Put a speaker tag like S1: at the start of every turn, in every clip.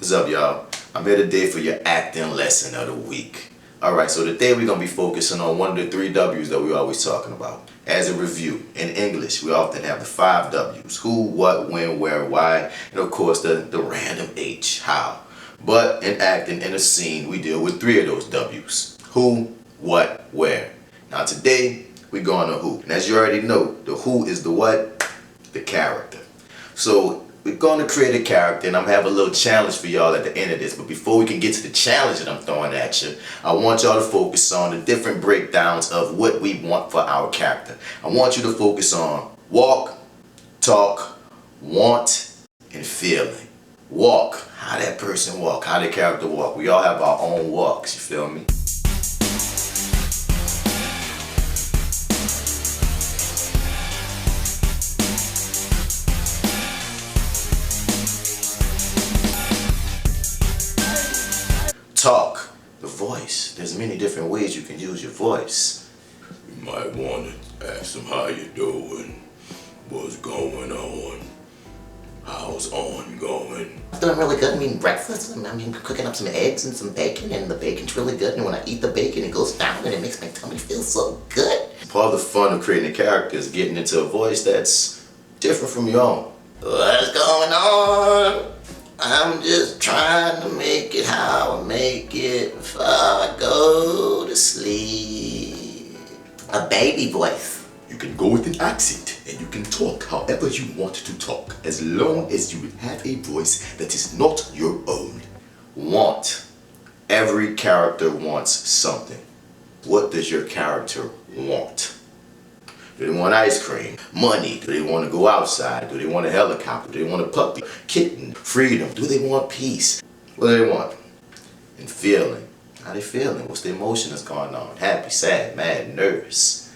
S1: What's up, y'all? I'm here today for your acting lesson of the week. Alright, so today we're going to be focusing on one of the 3 W's that we're always talking about. As a review, in English, we often have the 5 W's. Who, what, when, where, why, and of course the random H, how. But in acting, in a scene, we deal with 3 of those W's. Who, what, where. Now today, we're going to who. And as you already know, the who is the what? The character. So we're going to create a character, and I'm going to have a little challenge for y'all at the end of this. But before we can get to the challenge that I'm throwing at you, I want y'all to focus on the different breakdowns of what we want for our character. I want you to focus on walk, talk, want, and feeling. Walk, how that person walk, how the character walk. We all have our own walks, you feel me? Talk, the voice. There's many different ways you can use your voice.
S2: You might want to ask them how you doing, what's going on, how's on going.
S3: I'm doing really good. I mean, breakfast. I mean, cooking up some eggs and some bacon, and the bacon's really good. And when I eat the bacon, it goes down, and it makes my tummy feel so good.
S1: Part of the fun of creating a character is getting into a voice that's different from your own.
S3: What's going on? I'm just trying to make it how I make it before I go to sleep. A baby voice.
S2: You can go with an accent and you can talk however you want to talk, as long as you have a voice that is not your own.
S1: Want. Every character wants something. What does your character want? Do they want ice cream? Money? Do they want to go outside? Do they want a helicopter? Do they want a puppy? Kitten? Freedom? Do they want peace? What do they want? And feeling. How they feeling? What's the emotion that's going on? Happy, sad, mad, nervous.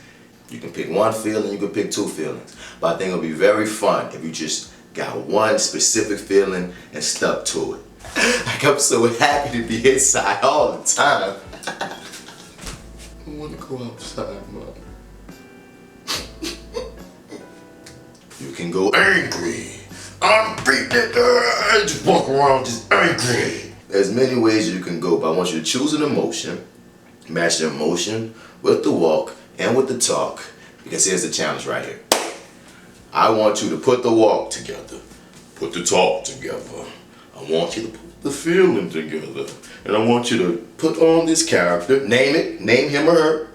S1: You can pick one feeling, you can pick 2 feelings. But I think it'll be very fun if you just got one specific feeling and stuck to it. Like, I'm so happy to be inside all the time. I want to go outside, Mom. You can go angry. I'm beating it. Just walk around just angry. There's many ways you can go, but I want you to choose an emotion, match the emotion with the walk and with the talk, because here's the challenge right here. I want you to put the walk together, put the talk together. I want you to put the feeling together, and I want you to put on this character, name it, name him or her.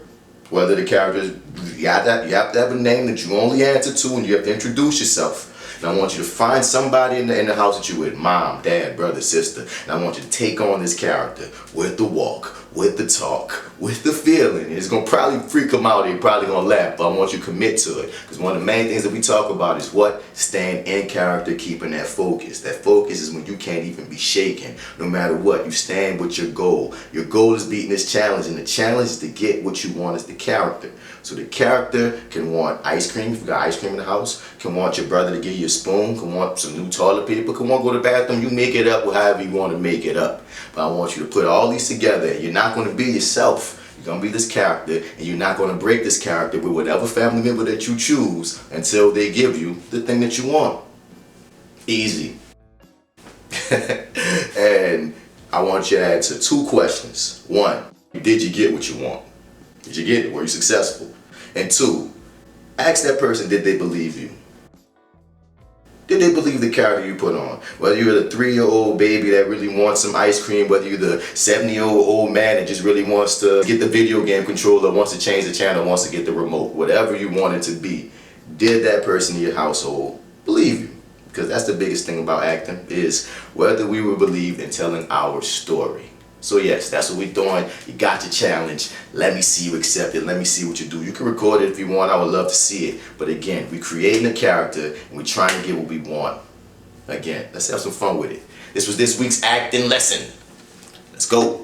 S1: Whether the character is, you have to have a name that you only answer to, and you have to introduce yourself. And I want you to find somebody in the house that you with, mom, dad, brother, sister. And I want you to take on this character with the walk, with the talk, with the feeling. And it's going to probably freak them out. They're probably going to laugh, but I want you to commit to it. Because one of the main things that we talk about is what? Staying in character, keeping that focus. That focus is when you can't even be shaken. No matter what, you stand with your goal. Your goal is beating this challenge, and the challenge is to get what you want as the character. So the character can want ice cream, if you got ice cream in the house, can want your brother to give you a spoon, can want some new toilet paper, can want to go to the bathroom. You make it up however you want to make it up. But I want you to put all these together. You're not going to be yourself. You're going to be this character, and you're not going to break this character with whatever family member that you choose until they give you the thing that you want. Easy. And I want you to answer 2 questions. 1, did you get what you want? Did you get it? Were you successful? And 2, ask that person, did they believe you? Did they believe the character you put on? Whether you're the 3-year-old baby that really wants some ice cream, whether you're the 70-year-old old man that just really wants to get the video game controller, wants to change the channel, wants to get the remote, whatever you want it to be, did that person in your household believe you? Because that's the biggest thing about acting, is whether we will believe in telling our story. So yes, that's what we're doing. You got your challenge. Let me see you accept it. Let me see what you do. You can record it if you want. I would love to see it. But again, we're creating a character and we're trying to get what we want. Again, let's have some fun with it. This was this week's acting lesson. Let's go.